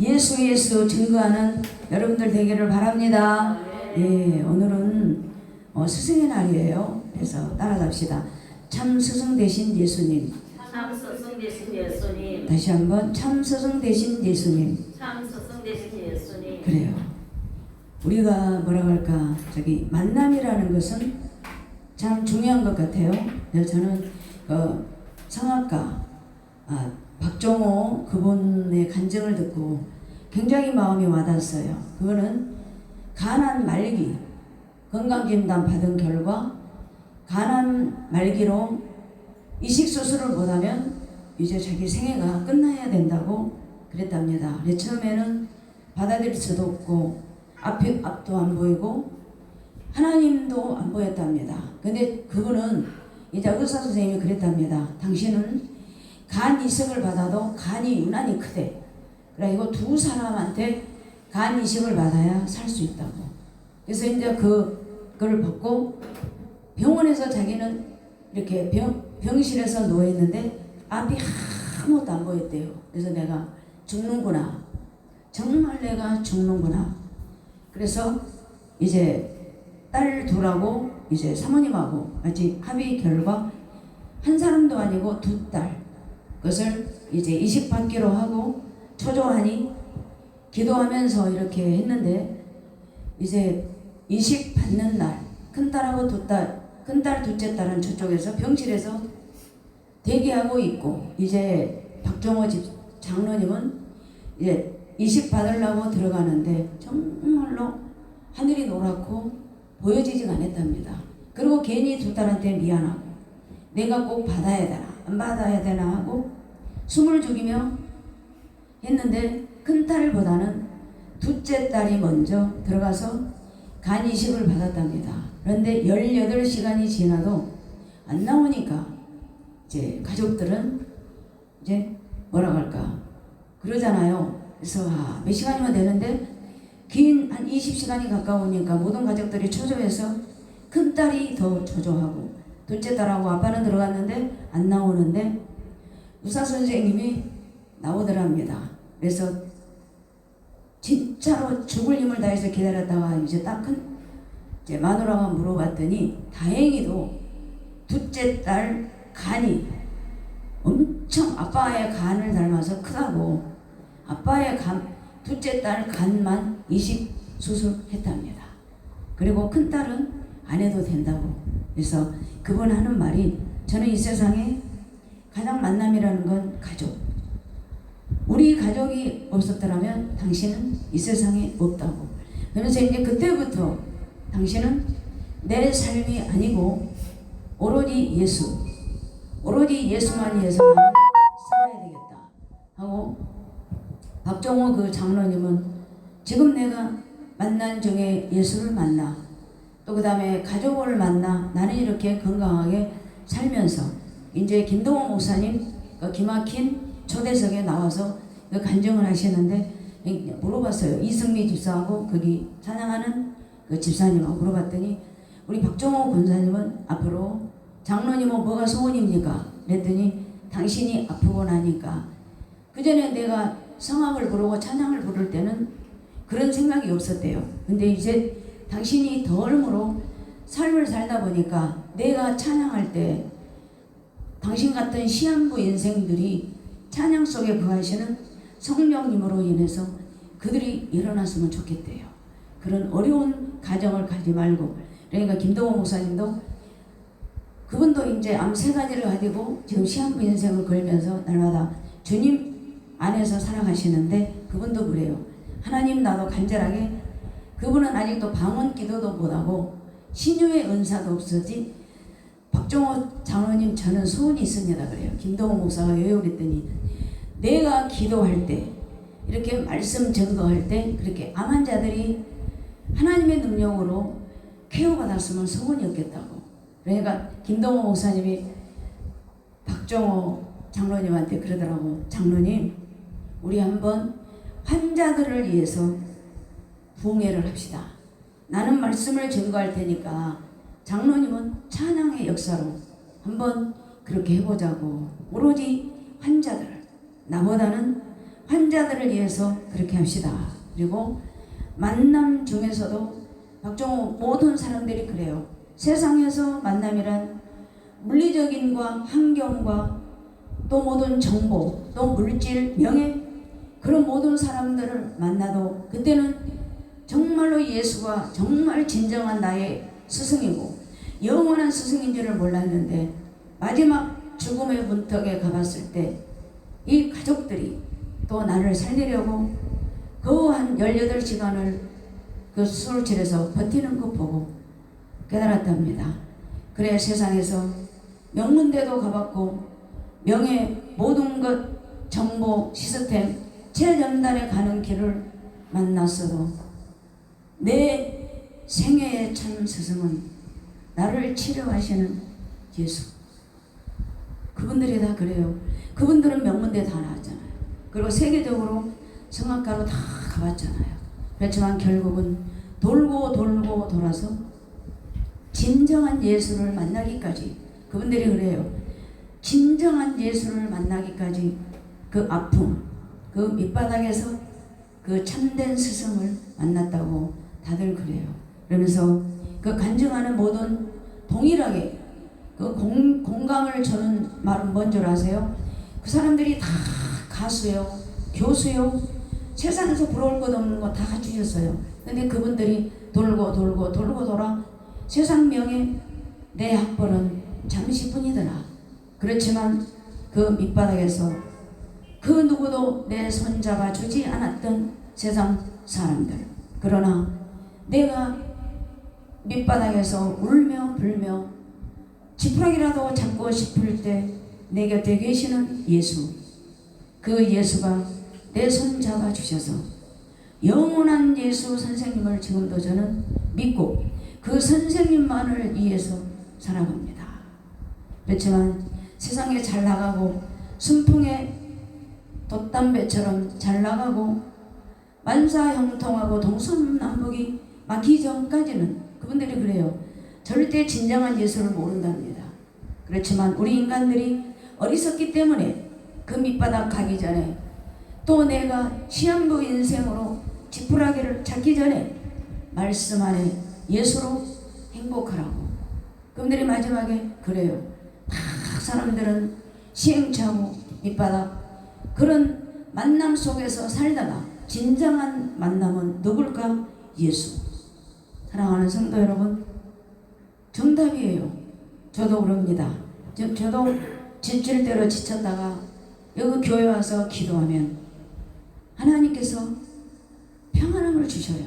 예수 증거하는 여러분들 되기를 바랍니다. 예, 오늘은 스승의 날이에요. 그래서 따라갑시다. 참 스승 되신 예수님. 참 스승 되신 예수님. 다시 한번 참 스승 되신 예수님. 참 스승 되신 예수님. 그래요. 우리가 뭐라고 할까, 만남이라는 것은 참 중요한 것 같아요. 그래서 저는 성악가 박종호 그분의 간증을 듣고 굉장히 마음이 와닿았어요. 그거는 간암 말기 건강진단 받은 결과 간암 말기로 이식수술을 못하면 이제 자기 생애가 끝나야 된다고 그랬답니다. 처음에는 받아들일 수도 없고 앞도 안 보이고 하나님도 안 보였답니다. 근데 그분은 이제 의사 선생님이 그랬답니다. 당신은 간 이식을 받아도 간이 유난히 크대. 그래가지고 두 사람한테 간 이식을 받아야 살 수 있다고. 그래서 이제 그걸 받고 병원에서 자기는 이렇게 병실에서 누워있는데 앞이 아무것도 안 보였대요. 그래서 내가 죽는구나. 정말 내가 죽는구나. 그래서 이제 딸 둘하고 이제 사모님하고 같이 합의 결과 한 사람도 아니고 두 딸 그것을 이제 이식받기로 하고 초조하니 기도하면서 이렇게 했는데 이제 이식 받는 날 큰딸하고 큰딸 둘째 딸은 저쪽에서 병실에서 대기하고 있고 이제 박종호 집 장로님은 이제 이식 받으려고 들어가는데 정말로 하늘이 노랗고 보여지지가 않았답니다. 그리고 괜히 두 딸한테 미안하고 내가 꼭 받아야 되나 안 받아야 되나 하고 숨을 죽이며 했는데 큰 딸보다는 둘째 딸이 먼저 들어가서 간 이식을 받았답니다. 그런데 18시간이 지나도 안 나오니까 이제 가족들은 이제 뭐라고 할까 그러잖아요. 그래서 몇 시간이면 되는데 긴 한 20시간이 가까우니까 모든 가족들이 초조해서 큰 딸이 더 초조하고 둘째 딸하고 아빠는 들어갔는데 안 나오는데 의사 선생님이 나오더랍니다. 그래서 진짜로 죽을 힘을 다해서 기다렸다가 이제 이제 마누라가 물어봤더니 다행히도 둘째 딸 간이 엄청 아빠의 간을 닮아서 크다고 아빠의 둘째 딸 간만 이식 수술했답니다. 그리고 큰 딸은 안 해도 된다고. 그래서 그분 하는 말이 저는 이 세상에 가장 만남이라는 건 가족. 우리 가족이 없었더라면 당신은 이 세상에 없다고. 그러면서 이제 그때부터 당신은 내 삶이 아니고 오로지 예수만 위해서 나는 살아야 되겠다 하고 박종호 그 장로님은 지금 내가 만난 중에 예수를 만나 또 그 다음에 가족을 만나 나는 이렇게 건강하게 살면서 이제 김동호 목사님 그 기막힌 초대석에 나와서 그 간증을 하시는데 물어봤어요. 이승미 집사하고 거기 찬양하는 그 집사님하고 물어봤더니 우리 박종호 권사님은 앞으로 장로님은 뭐가 소원입니까? 그랬더니 당신이 아프고 나니까 그전에 내가 성악을 부르고 찬양을 부를 때는 그런 생각이 없었대요. 근데 이제 당신이 덜음으로 삶을 살다 보니까 내가 찬양할 때 당신 같은 시한부 인생들이 찬양 속에 거하시는 성령님으로 인해서 그들이 일어났으면 좋겠대요. 그런 어려운 가정을 가지 말고. 그러니까 김동호 목사님도 그분도 이제 암 3가지를 가지고 지금 시한부 인생을 걸면서 날마다 주님 안에서 살아가시는데 그분도 그래요. 하나님 나도 간절하게 그분은 아직도 방언 기도도 못하고 신유의 은사도 없었지. 박종호 장로님 저는 소원이 있습니다 그래요. 김동호 목사가 왜 그랬더니 내가 기도할 때 이렇게 말씀 증거할 때 그렇게 암 환자들이 하나님의 능력으로 케어받았으면 소원이 없겠다고. 그러니까 김동호 목사님이 박종호 장로님한테 그러더라고. 장로님 우리 한번 환자들을 위해서 부흥회를 합시다. 나는 말씀을 증거할 테니까 장로님은 찬양의 역사로 한번 그렇게 해보자고. 오로지 환자들 나보다는 환자들을 위해서 그렇게 합시다. 그리고 만남 중에서도 박종호 모든 사람들이 그래요. 세상에서 만남이란 물리적인과 환경과 또 모든 정보, 또 물질, 명예 그런 모든 사람들을 만나도 그때는 정말로 예수가 정말 진정한 나의 스승이고 영원한 스승인 줄을 몰랐는데 마지막 죽음의 문턱에 가봤을 때 이 가족들이 또 나를 살리려고 그 한 18시간을 그 수술실에서 버티는 것 보고 깨달았답니다. 그래 세상에서 명문대도 가봤고 명예 모든 것 정보 시스템 최전단에 가는 길을 만났어도 내 생애의 참 스승은 나를 치료하시는 예수. 그분들이 다 그래요. 그분들은 명문대 다 나왔잖아요. 그리고 세계적으로 성악가로 다 가봤잖아요. 그렇지만 결국은 돌고 돌고 돌아서 진정한 예수를 만나기까지 그분들이 그래요. 진정한 예수를 만나기까지 그 아픔, 그 밑바닥에서 그 참된 스승을 만났다고 다들 그래요. 그러면서 그 간증하는 모든 동일하게 그 공감을 주는 말은 뭔 줄 아세요? 그 사람들이 다 가수요, 교수요, 세상에서 부러울 것 없는 거 다 갖추셨어요. 근데 그분들이 돌고 돌고 돌고 돌아 세상 명예 내 학벌은 잠시뿐이더라. 그렇지만 그 밑바닥에서 그 누구도 내 손 잡아주지 않았던 세상 사람들. 그러나 내가 밑바닥에서 울며 불며 지푸라기라도 잡고 싶을 때 내 곁에 계시는 예수. 그 예수가 내 손 잡아주셔서 영원한 예수 선생님을 지금도 저는 믿고 그 선생님만을 위해서 살아갑니다. 그렇지만 세상에 잘 나가고 순풍에 돛담배처럼 잘 나가고 만사형통하고 동서남북이 막히기 전까지는 그분들이 그래요. 절대 진정한 예수를 모른답니다. 그렇지만 우리 인간들이 어리석기 때문에 그 밑바닥 가기 전에 또 내가 시한부 인생으로 지푸라기를 찾기 전에 말씀 안에 예수로 행복하라고. 그분들이 마지막에 그래요. 다 사람들은 시행착오 밑바닥 그런 만남 속에서 살다가 진정한 만남은 누굴까? 예수. 사랑하는 성도 여러분, 정답이에요. 저도 그럽니다. 저도 지칠대로 지쳤다가 여기 교회 와서 기도하면 하나님께서 평안함을 주셔요.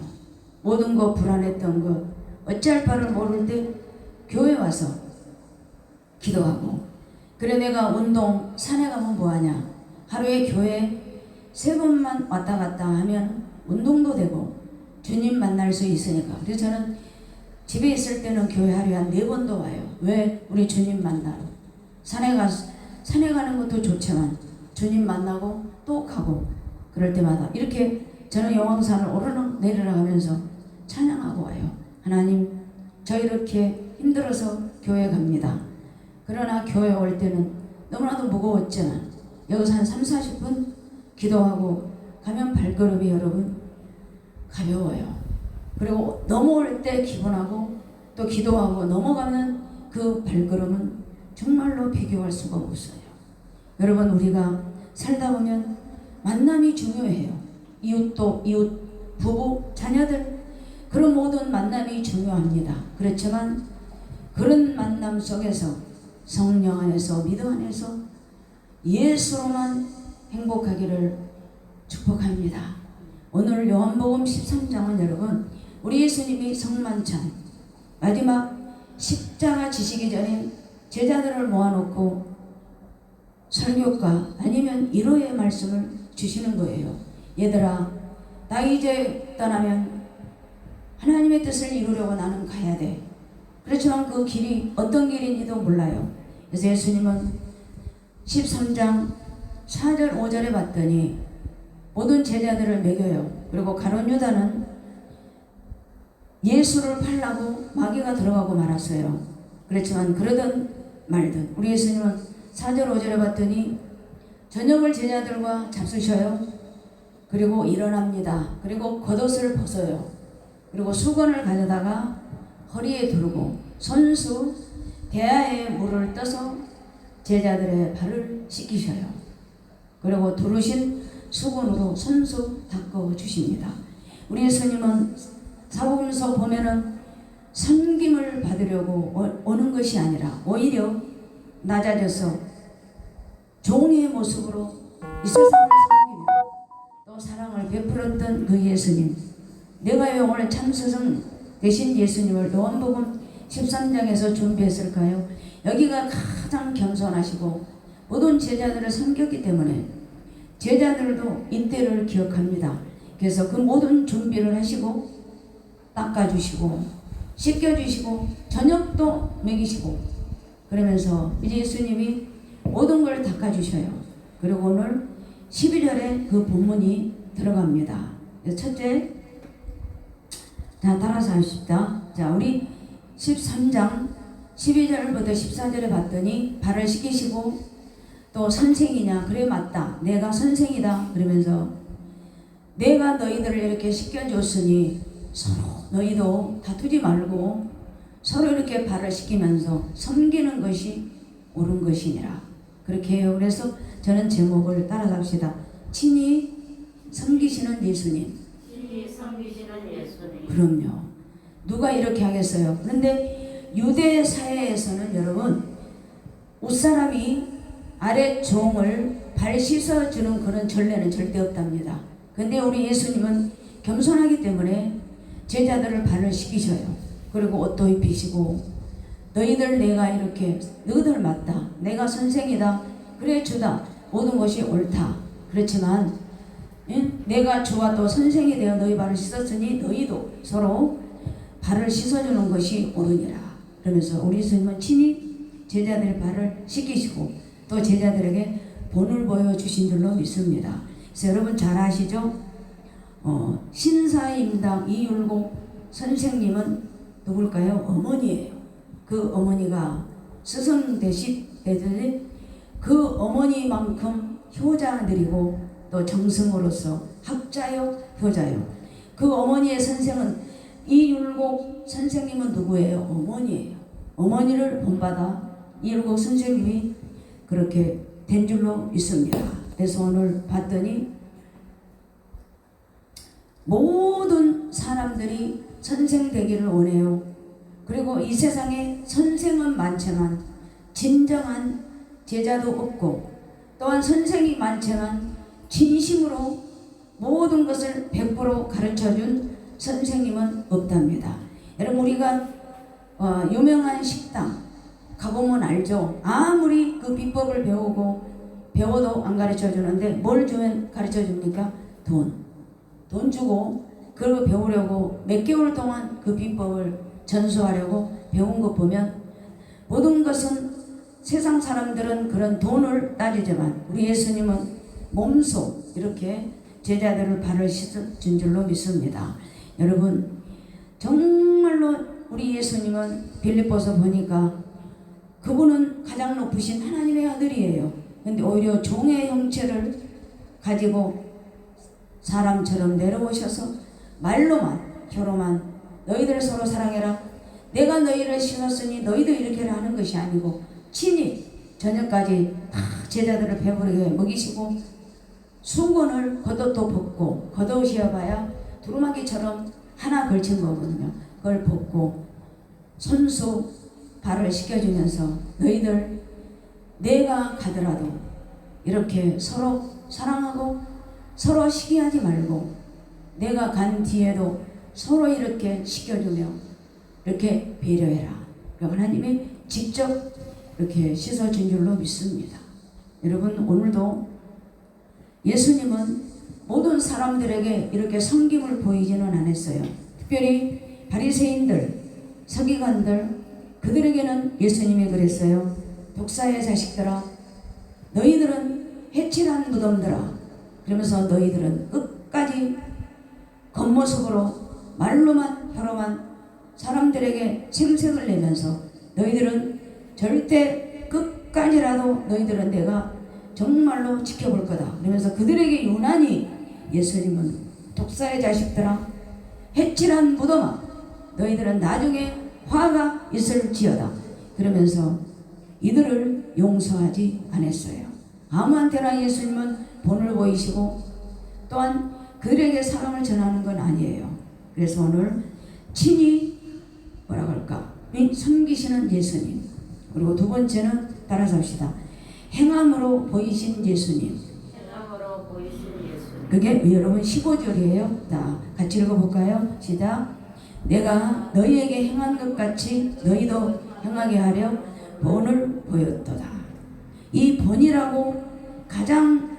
모든 거 불안했던 거 어찌할 바를 모를 때 교회 와서 기도하고. 그래 내가 운동 산에 가면 뭐하냐, 하루에 교회 3번만 왔다 갔다 하면 운동도 되고 주님 만날 수 있으니까. 그래서 저는 집에 있을 때는 교회 하루에 한 4번도 와요. 왜? 우리 주님 만나러. 산에 가는 것도 좋지만 주님 만나고 또 가고 그럴 때마다 이렇게 저는 영왕산을 오르락 내리락 하면서 찬양하고 와요. 하나님, 저 이렇게 힘들어서 교회 갑니다. 그러나 교회 올 때는 너무나도 무거웠지만 여기서 한 30-40분 기도하고 가면 발걸음이 여러분 가벼워요. 그리고 넘어올 때 기분하고 또 기도하고 넘어가는 그 발걸음은 정말로 비교할 수가 없어요. 여러분, 우리가 살다 보면 만남이 중요해요. 이웃도 이웃, 부부, 자녀들 그런 모든 만남이 중요합니다. 그렇지만 그런 만남 속에서 성령 안에서 믿음 안에서 예수로만 행복하기를 축복합니다. 오늘 요한복음 13장은 여러분 우리 예수님이 성만찬 마지막 십자가 지시기 전에 제자들을 모아놓고 설교가 아니면 위로의 말씀을 주시는 거예요. 얘들아, 나 이제 떠나면 하나님의 뜻을 이루려고 나는 가야 돼. 그렇지만 그 길이 어떤 길인지도 몰라요. 그래서 예수님은 13장 4절 5절에 봤더니 모든 제자들을 먹여요. 그리고 가룟 유다는 예수를 팔라고 마귀가 들어가고 말았어요. 그렇지만 그러던 말든 우리 예수님은 4절 5절에 봤더니 저녁을 제자들과 잡수셔요. 그리고 일어납니다. 그리고 겉옷을 벗어요. 그리고 수건을 가져다가 허리에 두르고 손수 대야에 물을 떠서 제자들의 발을 씻기셔요. 그리고 두르신 수건으로 손수 닦아 주십니다. 우리 예수님은 사복음서 보면은 섬김을 받으려고 오는 것이 아니라 오히려 낮아져서 종의 모습으로 이 세상을 섬기며 또 사랑을 베풀었던 그 예수님, 내가 왜 오늘 참스승 대신 예수님을 요한복음 13장에서 준비했을까요? 여기가 가장 겸손하시고 모든 제자들을 섬겼기 때문에 제자들도 이때를 기억합니다. 그래서 그 모든 준비를 하시고 닦아주시고 씻겨주시고 저녁도 먹이시고 그러면서 이제 예수님이 모든 걸 닦아주셔요. 그리고 오늘 12절에 그 본문이 들어갑니다. 첫째, 자 따라서 하십시다. 자 우리 13장 12절부터 14절에 봤더니 발을 씻기시고 또 선생이냐? 그래 맞다. 내가 선생이다. 그러면서 내가 너희들을 이렇게 씻겨줬으니 서로 너희도 다투지 말고 서로 이렇게 발을 씻기면서 섬기는 것이 옳은 것이니라. 그렇게 해요. 그래서 저는 제목을 따라갑시다. 친히 섬기시는 예수님. 친히 섬기시는 예수님. 그럼요. 누가 이렇게 하겠어요? 그런데 유대 사회에서는 여러분 윗사람이 아래 종을 발 씻어주는 그런 전례는 절대 없답니다. 근데 우리 예수님은 겸손하기 때문에 제자들을 발을 씻기셔요. 그리고 옷도 입히시고 너희들 내가 이렇게 너희들 맞다. 내가 선생이다. 그래 주다. 모든 것이 옳다. 그렇지만 내가 주와 또 선생이 되어 너희 발을 씻었으니 너희도 서로 발을 씻어주는 것이 옳으니라. 그러면서 우리 예수님은 친히 제자들의 발을 씻기시고 또 제자들에게 본을 보여주신 줄로 믿습니다. 그래서 여러분 잘 아시죠? 신사임당 이율곡 선생님은 누굴까요? 어머니예요. 그 어머니가 스승 되시더니 그 어머니만큼 효자들이고 또 정승으로서 학자요 효자요. 그 어머니의 선생은 이율곡 선생님은 누구예요? 어머니예요. 어머니를 본받아 이율곡 선생님이 그렇게 된 줄로 믿습니다. 그래서 오늘 봤더니 모든 사람들이 선생 되기를 원해요. 그리고 이 세상에 선생은 많지만 진정한 제자도 없고 또한 선생이 많지만 진심으로 모든 것을 100% 가르쳐준 선생님은 없답니다. 여러분 우리가 유명한 식당 가보면 알죠. 아무리 그 비법을 배워도 안 가르쳐주는데 뭘 주면 가르쳐줍니까? 돈 주고 그걸 배우려고 몇 개월 동안 그 비법을 전수하려고 배운 것 보면 모든 것은 세상 사람들은 그런 돈을 따지지만 우리 예수님은 몸소 이렇게 제자들을 발을 씻어준 줄로 믿습니다. 여러분 정말로 우리 예수님은 빌립보서 보니까 그분은 가장 높으신 하나님의 아들이에요. 근데 오히려 종의 형체를 가지고 사람처럼 내려오셔서 말로만 혀로만 너희들 서로 사랑해라. 내가 너희를 씻었으니 너희도 이렇게 하는 것이 아니고 친히 저녁까지 다 제자들을 배부르게 먹이시고 수건을 겉옷도 벗고 겉옷이어봐야 두루마기처럼 하나 걸친 거거든요. 그걸 벗고 손수 발을 씻겨주면서 너희들 내가 가더라도 이렇게 서로 사랑하고 서로 시기하지 말고 내가 간 뒤에도 서로 이렇게 씻겨주며 이렇게 배려해라. 하나님이 직접 이렇게 씻어준 줄로 믿습니다. 여러분 오늘도 예수님은 모든 사람들에게 이렇게 섬김을 보이지는 않았어요. 특별히 바리새인들, 서기관들 그들에게는 예수님이 그랬어요. 독사의 자식들아 너희들은 해칠한 무덤들아 그러면서 너희들은 끝까지 겉모습으로 말로만 혀로만 사람들에게 생색을 내면서 너희들은 절대 끝까지라도 너희들은 내가 정말로 지켜볼 거다. 그러면서 그들에게 유난히 예수님은 독사의 자식들아 해칠한 무덤아 너희들은 나중에 화가 있을지어다 그러면서 이들을 용서하지 않았어요. 아무한테나 예수님은 본을 보이시고 또한 그들에게 사랑을 전하는 건 아니에요. 그래서 오늘 친히 뭐라 그럴까 섬기시는 예수님, 그리고 두 번째는 따라서 합시다. 행함으로 보이신 예수님. 행함으로 보이신 예수님. 그게 여러분 15절이에요. 자, 같이 읽어볼까요? 시작. 내가 너희에게 행한 것 같이 너희도 행하게 하려 본을 보였도다. 이 본이라고 가장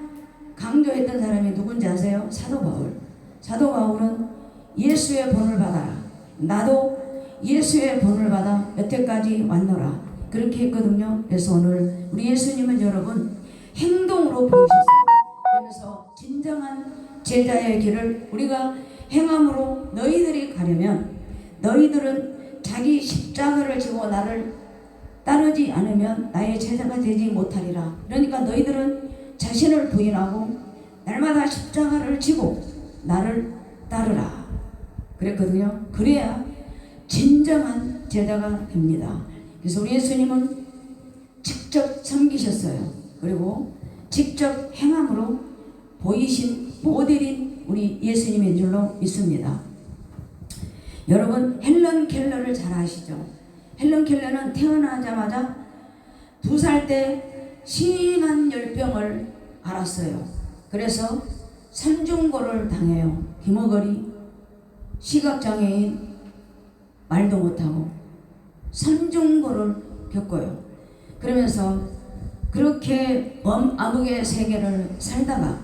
강조했던 사람이 누군지 아세요? 사도 바울. 사도 바울은 예수의 본을 받아라. 나도 예수의 본을 받아 여태까지 왔노라. 그렇게 했거든요. 그래서 오늘 우리 예수님은 여러분 행동으로 보이셨어요. 그래서 진정한 제자의 길을 우리가 행함으로 너희들이 가려면 너희들은 자기 십자가를 지고 나를 따르지 않으면 나의 제자가 되지 못하리라. 그러니까 너희들은 자신을 부인하고 날마다 십자가를 지고 나를 따르라 그랬거든요. 그래야 진정한 제자가 됩니다. 그래서 우리 예수님은 직접 섬기셨어요. 그리고 직접 행함으로 보이신 모델인 우리 예수님인 줄로 믿습니다. 여러분 헬런 켈러를 잘 아시죠? 헬런 켈러는 태어나자마자 2살 때 심한 열병을 앓았어요. 그래서 산중고를 당해요. 귀머거리, 시각장애인, 말도 못하고 산중고를 겪어요. 그러면서 그렇게 암흑의 세계를 살다가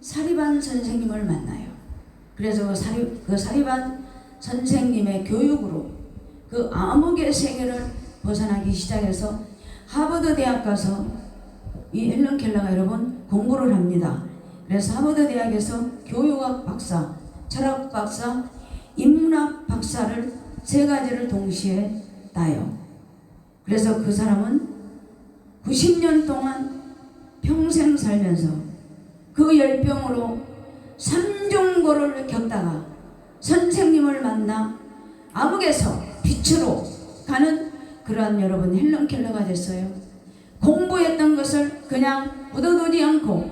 사리반 선생님을 만나요. 그래서 그 사리반 선생님의 교육으로 그 암흑의 세계를 벗어나기 시작해서 하버드 대학 가서 이 헬런 켈러가 여러분 공부를 합니다. 그래서 하버드 대학에서 교육학 박사, 철학 박사, 인문학 박사를 3가지를 동시에 따요. 그래서 그 사람은 90년 동안 평생 살면서 그 열병으로 산중고를 겪다가 선생님을 만나 암흑에서 빛으로 가는 그러한 여러분 헬런 켈러가 됐어요. 공부했던 것을 그냥 묻어두지 않고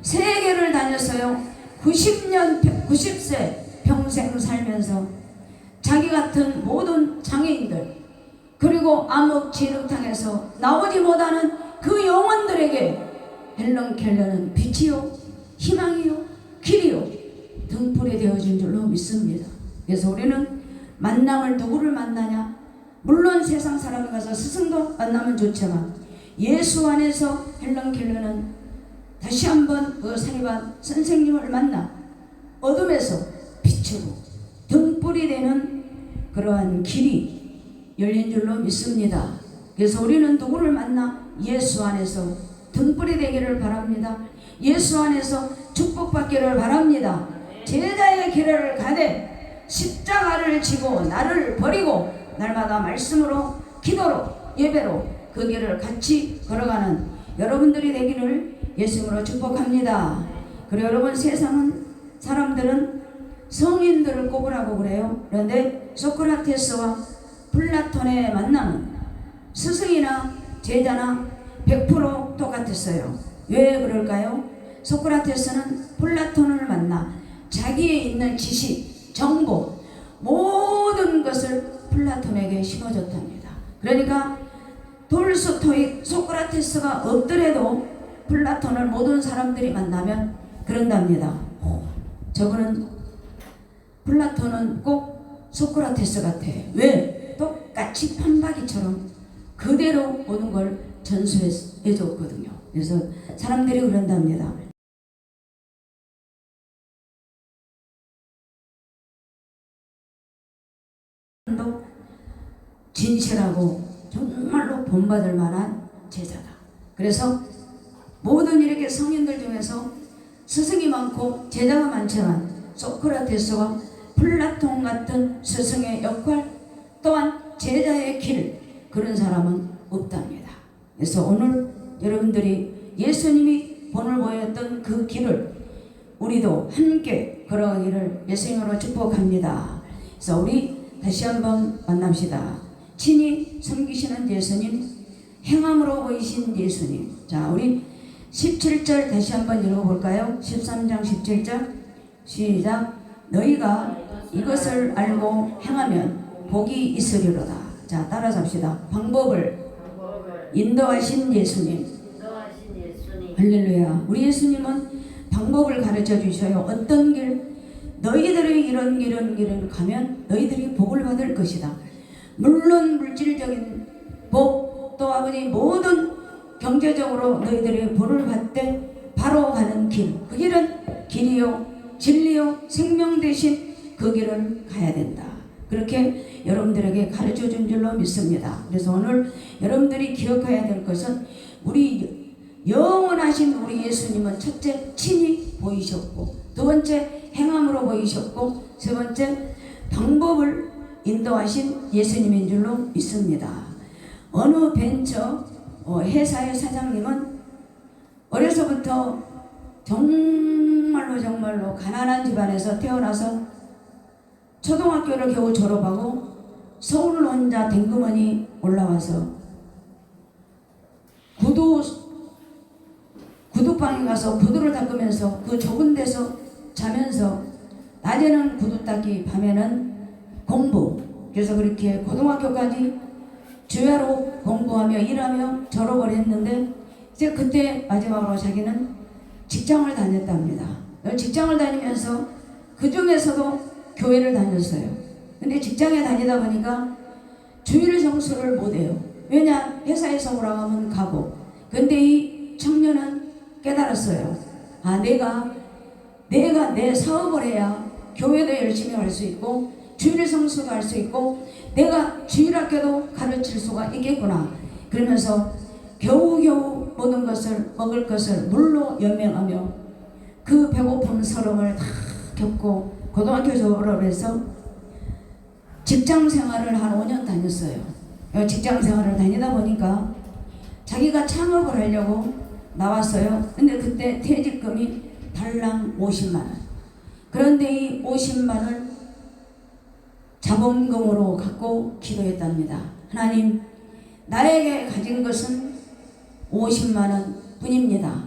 세계를 다녔어요. 90세 평생 살면서 자기 같은 모든 장애인들 그리고 암흑 진흙탕에서 나오지 못하는 그 영혼들에게 헬런 켈러는 빛이요 희망이요 길이요 등불이 되어준 줄로 믿습니다. 그래서 우리는 만남을 누구를 만나냐? 물론 세상 사람을 가서 스승도 만나면 좋지만 예수 안에서 헬런 켈러는 다시 한번 그 사리반 선생님을 만나 어둠에서 빛으로 등불이 되는 그러한 길이 열린 줄로 믿습니다. 그래서 우리는 누구를 만나? 예수 안에서 등불이 되기를 바랍니다. 예수 안에서 축복받기를 바랍니다. 제자의 길을 가되 십자가를 지고 나를 버리고 날마다 말씀으로 기도로 예배로 그 길을 같이 걸어가는 여러분들이 되기를 예수님으로 축복합니다. 그리고 여러분 세상은 사람들은 성인들을 꼽으라고 그래요. 그런데 소크라테스와 플라톤의 만남은 스승이나 제자나 100% 똑같았어요. 왜 그럴까요? 소크라테스는 플라톤을 만나 자기에 있는 지식, 정보 모든 것을 플라톤에게 심어줬답니다. 그러니까 돌스토익 소크라테스가 없더라도 플라톤을 모든 사람들이 만나면 그런답니다. 저거는 플라톤은 꼭 소크라테스 같아. 왜? 똑같이 판박이처럼 그대로 모든 걸 전수해 줬거든요. 그래서 사람들이 그런답니다. 진실하고 정말로 본받을 만한 제자다. 그래서 모든 이렇게 성인들 중에서 스승이 많고 제자가 많지만 소크라테스와 플라톤 같은 스승의 역할 또한 제자의 길 그런 사람은 없답니다. 그래서 오늘 여러분들이 예수님이 본을 보였던 그 길을 우리도 함께 걸어가기를 예수님으로 축복합니다. 그래서 우리 다시 한번 만납시다. 친히 섬기시는 예수님, 행함으로 보이신 예수님. 자, 우리 17절 다시 한번 읽어볼까요? 13장 17절 시작. 너희가 이것을 알고 행하면 복이 있으리로다. 자, 따라서 합시다. 방법을 인도하신 예수님. 할렐루야. 우리 예수님은 방법을 가르쳐 주셔요. 어떤 길? 너희들이 이런 길을 가면 너희들이 복을 받을 것이다. 물론 물질적인 복, 또 아버지 모든 경제적으로 너희들이 복을 받되 바로 가는 길. 그 길은 길이요, 진리요, 생명 대신 그 길을 가야 된다. 그렇게 여러분들에게 가르쳐 준 줄로 믿습니다. 그래서 오늘 여러분들이 기억해야 될 것은 우리 영원하신 우리 예수님은 첫째 친히 보이셨고, 두 번째 행함으로 보이셨고, 세 번째 방법을 인도하신 예수님인 줄로 믿습니다. 어느 벤처 회사의 사장님은 어려서부터 정말로 가난한 집안에서 태어나서 초등학교를 겨우 졸업하고 서울을 혼자 댕그머니 올라와서 구두방에 가서 구두를 닦으면서 그 좁은 데서 자면서 낮에는 구두 닦기, 밤에는 공부. 그래서 그렇게 고등학교까지 주야로 공부하며 일하며 졸업을 했는데, 이제 그때 마지막으로 자기는 직장을 다녔답니다. 직장을 다니면서 그 중에서도 교회를 다녔어요. 근데 직장에 다니다 보니까 주일 성수를 못해요. 왜냐? 회사에서 오라가면 가고. 근데 이 청년은 깨달았어요. 아, 내가 내 사업을 해야 교회도 열심히 할 수 있고 주일 성수도 할 수 있고 내가 주일학교도 가르칠 수가 있겠구나. 그러면서 겨우겨우 모든 것을 먹을 것을 물로 연명하며 그 배고픔 서름을 다 겪고 고등학교 졸업을 해서 직장 생활을 한 5년 다녔어요. 직장 생활을 다니다 보니까 자기가 창업을 하려고 나왔어요. 근데 그때 퇴직금이 달랑 50만 원. 그런데 이 50만 원 자본금으로 갖고 기도했답니다. 하나님, 나에게 가진 것은 50만 원 뿐입니다.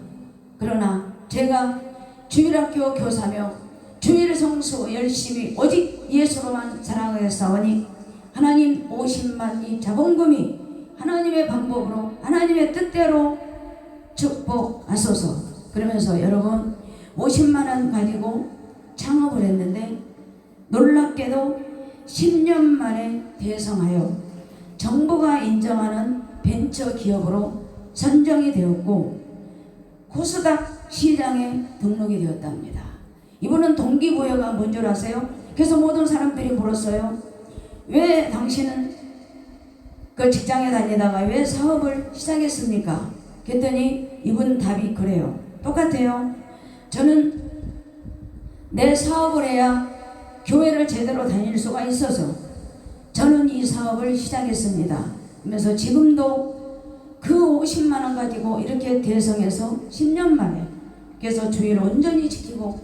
그러나 제가 주일학교 교사며 주일 성수 열심히 오직 예수로만 사랑하였사오니 하나님 50만이 자본금이 하나님의 방법으로 하나님의 뜻대로 축복하소서. 그러면서 여러분 50만 원 가지고 창업을 했는데 놀랍게도 10년 만에 대성하여 정부가 인정하는 벤처 기업으로 선정이 되었고 코스닥 시장에 등록이 되었답니다. 이분은 동기부여가 뭔 줄 아세요? 그래서 모든 사람들이 물었어요. 왜 당신은 그 직장에 다니다가 왜 사업을 시작했습니까? 그랬더니 이분 답이 그래요. 똑같아요. 저는 내 사업을 해야 교회를 제대로 다닐 수가 있어서 저는 이 사업을 시작했습니다. 그러면서 지금도 그 50만 원 가지고 이렇게 대성해서 10년 만에 그래서 주일을 온전히 지키고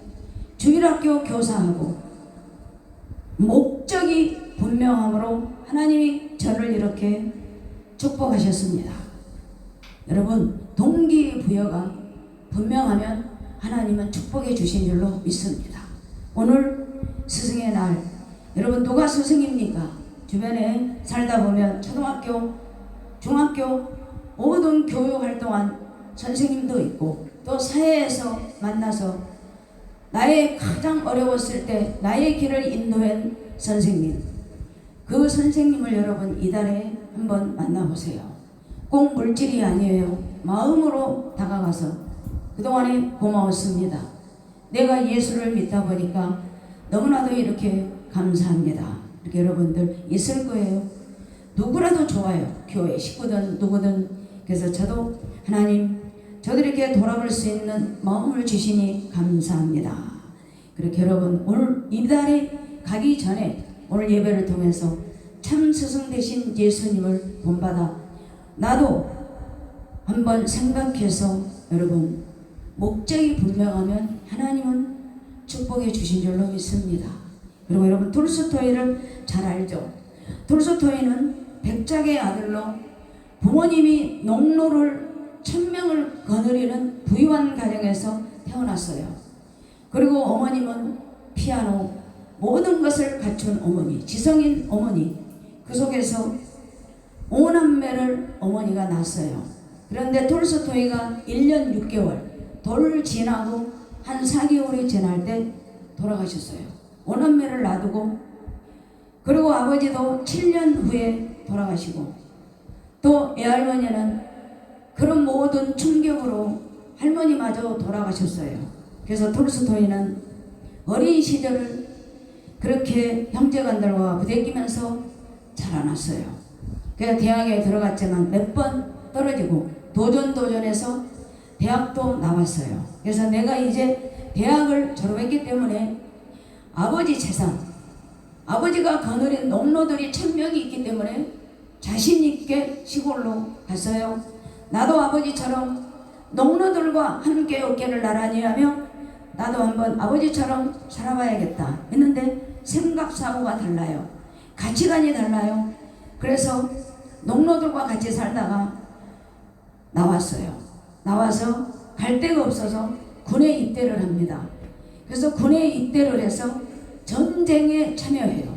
주일학교 교사하고 목적이 분명함으로 하나님이 저를 이렇게 축복하셨습니다. 여러분 동기부여가 분명하면 하나님은 축복해 주신 줄로 믿습니다. 오늘 스승의 날, 여러분 누가 스승입니까? 주변에 살다 보면 초등학교, 중학교 모든 교육 활동한 선생님도 있고 또 사회에서 만나서 나의 가장 어려웠을 때 나의 길을 인도한 선생님, 그 선생님을 여러분 이달에 한번 만나보세요. 꼭 물질이 아니에요. 마음으로 다가가서 그동안에 고마웠습니다. 내가 예수를 믿다 보니까 너무나도 이렇게 감사합니다. 이렇게 여러분들 있을 거예요. 누구라도 좋아요. 교회 식구든 누구든. 그래서 저도 하나님 저들에게 돌아볼 수 있는 마음을 주시니 감사합니다. 그렇게 여러분 오늘 이달에 가기 전에 오늘 예배를 통해서 참 스승 되신 예수님을 본받아 나도 한번 생각해서 여러분 목적이 분명하면 하나님은 축복해 주신 줄로 믿습니다. 그리고 여러분 톨스토이를 잘 알죠? 톨스토이는 백작의 아들로 부모님이 농노를 1000명을 거느리는 부유한 가정에서 태어났어요. 그리고 어머님은 피아노, 모든 것을 갖춘 어머니, 지성인 어머니, 그 속에서 5남매를 어머니가 낳았어요. 그런데 톨스토이가 1년 6개월, 돌을 지나고 한 4개월이 지날 때 돌아가셨어요. 5남매를 놔두고, 그리고 아버지도 7년 후에 돌아가시고, 또 애할머니는 그런 모든 충격으로 할머니마저 돌아가셨어요. 그래서 톨스토이는 어린 시절을 그렇게 형제간들과 부대끼면서 자라났어요. 그래서 대학에 들어갔지만 몇 번 떨어지고 도전해서 대학도 나왔어요. 그래서 내가 이제 대학을 졸업했기 때문에 아버지 재산, 아버지가 거느린 농노들이 1000명이 있기 때문에 자신 있게 시골로 갔어요. 나도 아버지처럼 농노들과 함께 어깨를 나란히 하며 나도 한번 아버지처럼 살아봐야겠다 했는데 생각사고가 달라요. 가치관이 달라요. 그래서 농노들과 같이 살다가 나왔어요. 나와서 갈 데가 없어서 군에 입대를 합니다. 그래서 군에 입대를 해서 전쟁에 참여해요.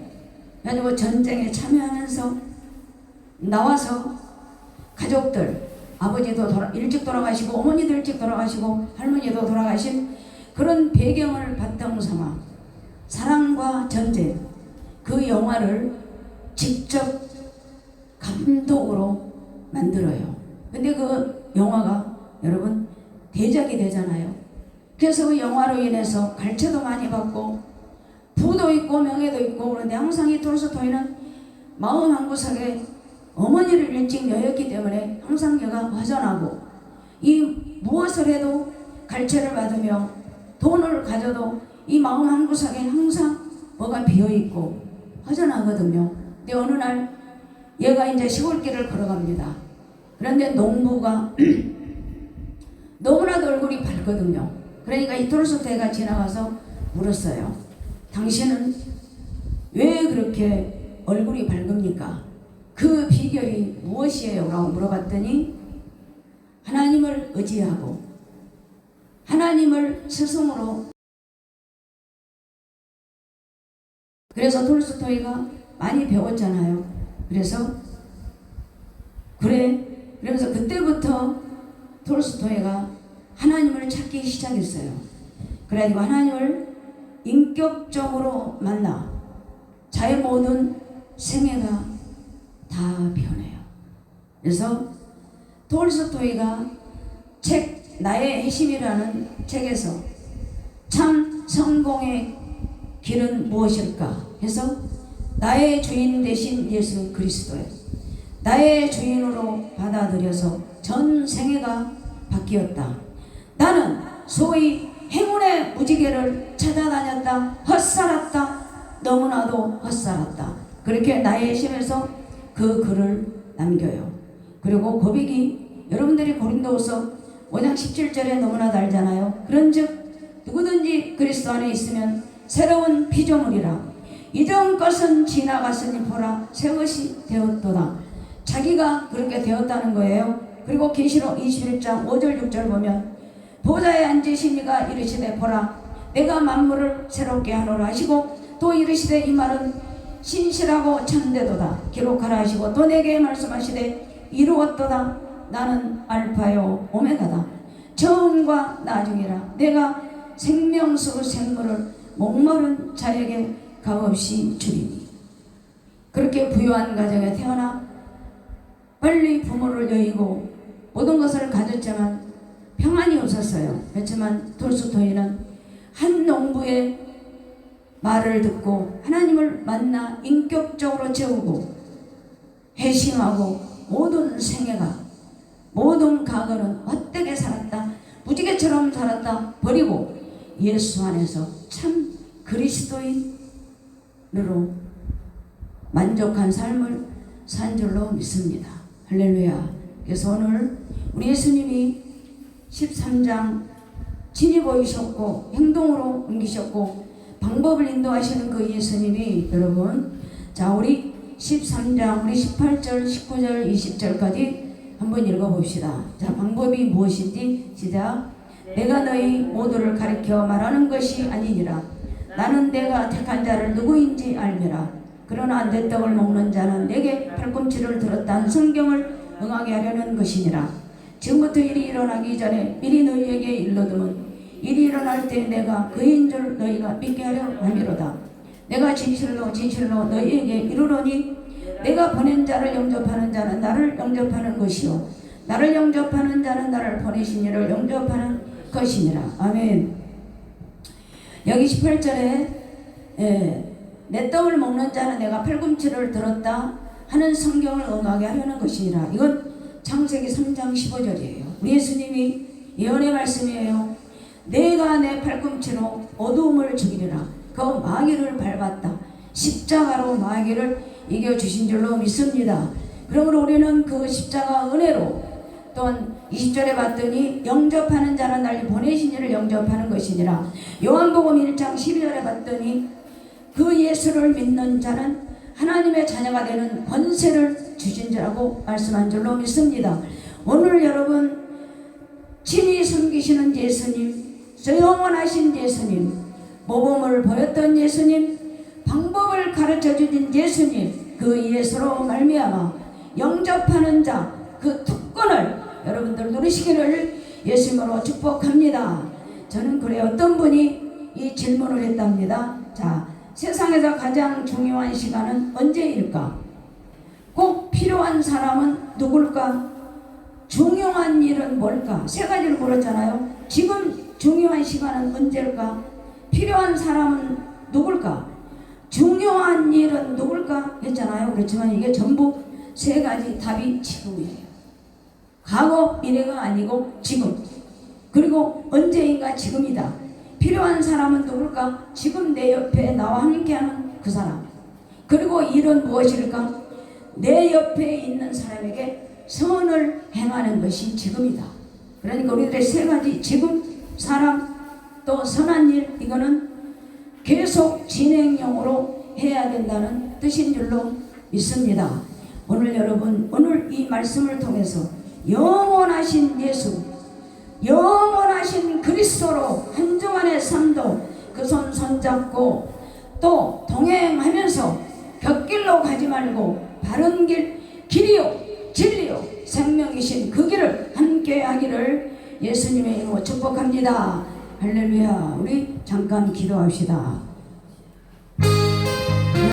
그래가지고 전쟁에 참여하면서 나와서 가족들, 아버지도 일찍 돌아가시고 어머니도 일찍 돌아가시고 할머니도 돌아가신 그런 배경을 바탕으로 삼아 사랑과 전쟁, 그 영화를 직접 감독으로 만들어요. 근데 그 영화가 여러분 대작이 되잖아요. 그래서 그 영화로 인해서 갈채도 많이 받고 부도 있고 명예도 있고, 그런데 항상 이 톨스토이는 마음 한구석에 어머니를 일찍 여였기 때문에 항상 얘가 허전하고, 이 무엇을 해도 갈채를 받으며 돈을 가져도 이 마음 한구석에 항상 뭐가 비어있고 허전하거든요. 근데 어느 날 얘가 이제 시골길을 걸어갑니다. 그런데 농부가 너무나도 얼굴이 밝거든요. 그러니까 이 톨스토이가 지나가서 물었어요. 당신은 왜 그렇게 얼굴이 밝습니까? 그 비결이 무엇이에요? 라고 물어봤더니 하나님을 의지하고 하나님을 스승으로. 그래서 톨스토이가 많이 배웠잖아요. 그래서 그러면서 그때부터 톨스토이가 하나님을 찾기 시작했어요. 그래가지고 하나님을 인격적으로 만나 자의 모든 생애가 다 변해요. 그래서 톨스토이가 책 나의 핵심이라는 책에서 참 성공의 길은 무엇일까 해서 나의 주인 되신 예수 그리스도에 나의 주인으로 받아들여서 전 생애가 바뀌었다. 나는 소위 행운의 무지개를 찾아다녔다. 헛살았다. 너무나도 헛살았다. 그렇게 나의 핵심에서 그 글을 남겨요. 그리고 고백이 여러분들이 고린도후서 5장 17절에 너무나도 알잖아요. 그런즉 누구든지 그리스도 안에 있으면 새로운 피조물이라. 이전 것은 지나갔으니 보라 새 것이 되었도다. 자기가 그렇게 되었다는 거예요. 그리고 계시록 21장 5절 6절 보면 보좌에 앉으신 이가 이르시되 보라 내가 만물을 새롭게 하노라 하시고 또 이르시되 이 말은 신실하고 참되도다 기록하라 하시고 또 내게 말씀하시되 이루었도다. 나는 알파요 오메가다. 처음과 나중이라. 내가 생명수 생물을 목마른 자에게 값없이 주리니. 그렇게 부유한 가정에 태어나 빨리 부모를 여의고 모든 것을 가졌지만 평안이 없었어요. 그렇지만 톨스토이는 한 농부의 말을 듣고 하나님을 만나 인격적으로 채우고 회심하고 모든 생애가 모든 과거는 헛되게 살았다. 무지개처럼 살았다. 버리고 예수 안에서 참 그리스도인으로 만족한 삶을 산 줄로 믿습니다. 할렐루야. 그래서 오늘 우리 예수님이 13장 친히 보이셨고 행동으로 옮기셨고 방법을 인도하시는 그 예수님이 여러분, 자 우리 13장 우리 18절 19절 20절까지 한번 읽어봅시다. 자, 방법이 무엇인지 시작. 내가 너희 모두를 가리켜 말하는 것이 아니니라. 나는 내가 택한 자를 누구인지 알미라. 그러나 내 떡을 먹는 자는 내게 팔꿈치를 들었다는 성경을 응하게 하려는 것이니라. 지금부터 일이 일어나기 전에 미리 너희에게 일러두면 일이 일어날 때 내가 그인 줄 너희가 믿게 하려 함이로다. 내가 진실로 진실로 너희에게 이르노니 내가 보낸 자를 영접하는 자는 나를 영접하는 것이요 나를 영접하는 자는 나를 보내신 이를 영접하는 것이니라. 아멘. 여기 18절에 내 떡을 먹는 자는 내가 팔꿈치를 들었다 하는 성경을 응하게 하려는 것이니라. 이건 창세기 3장 15절이에요. 우리 예수님이 예언의 말씀이에요. 내가 내 팔꿈치로 어두움을 죽이리라. 그 마귀를 밟았다. 십자가로 마귀를 이겨주신 줄로 믿습니다. 그러므로 우리는 그 십자가 은혜로 또한 20절에 봤더니 영접하는 자는 날 보내신 이를 영접하는 것이니라. 요한복음 1장 12절에 봤더니 그 예수를 믿는 자는 하나님의 자녀가 되는 권세를 주신 자라고 말씀한 줄로 믿습니다. 오늘 여러분 친히 섬기시는 예수님, 영원하신 예수님, 모범을 보였던 예수님, 방법을 가르쳐 주신 예수님, 그 예수로 말미암아 영접하는 자 그 특권을 여러분들 누리시기를 예수님으로 축복합니다. 저는 그래 어떤 분이 이 질문을 했답니다. 자, 세상에서 가장 중요한 시간은 언제일까? 꼭 필요한 사람은 누굴까? 중요한 일은 뭘까? 세 가지를 물었잖아요. 지금 중요한 시간은 언제일까? 필요한 사람은 누굴까? 중요한 일은 누굴까? 했잖아요. 그렇지만 이게 전부 세 가지 답이 지금이에요. 과거, 미래가 아니고 지금. 그리고 언제인가 지금이다. 필요한 사람은 누굴까? 지금 내 옆에 나와 함께하는 그 사람. 그리고 일은 무엇일까? 내 옆에 있는 사람에게 선을 행하는 것이 지금이다. 그러니까 우리들의 세 가지 지금, 사람, 또 선한 일, 이거는 계속 진행형으로 해야 된다는 뜻인 줄로 믿습니다. 오늘 여러분, 오늘 이 말씀을 통해서 영원하신 예수, 영원하신 그리스도로 한 주간의 삶도 그 손 손잡고 또 동행하면서 곁길로 가지 말고 바른 길이요 진리요 생명이신 그 길을 함께 하기를 예수님의 이름으로 축복합니다. 할렐루야. 우리 잠깐 기도합시다.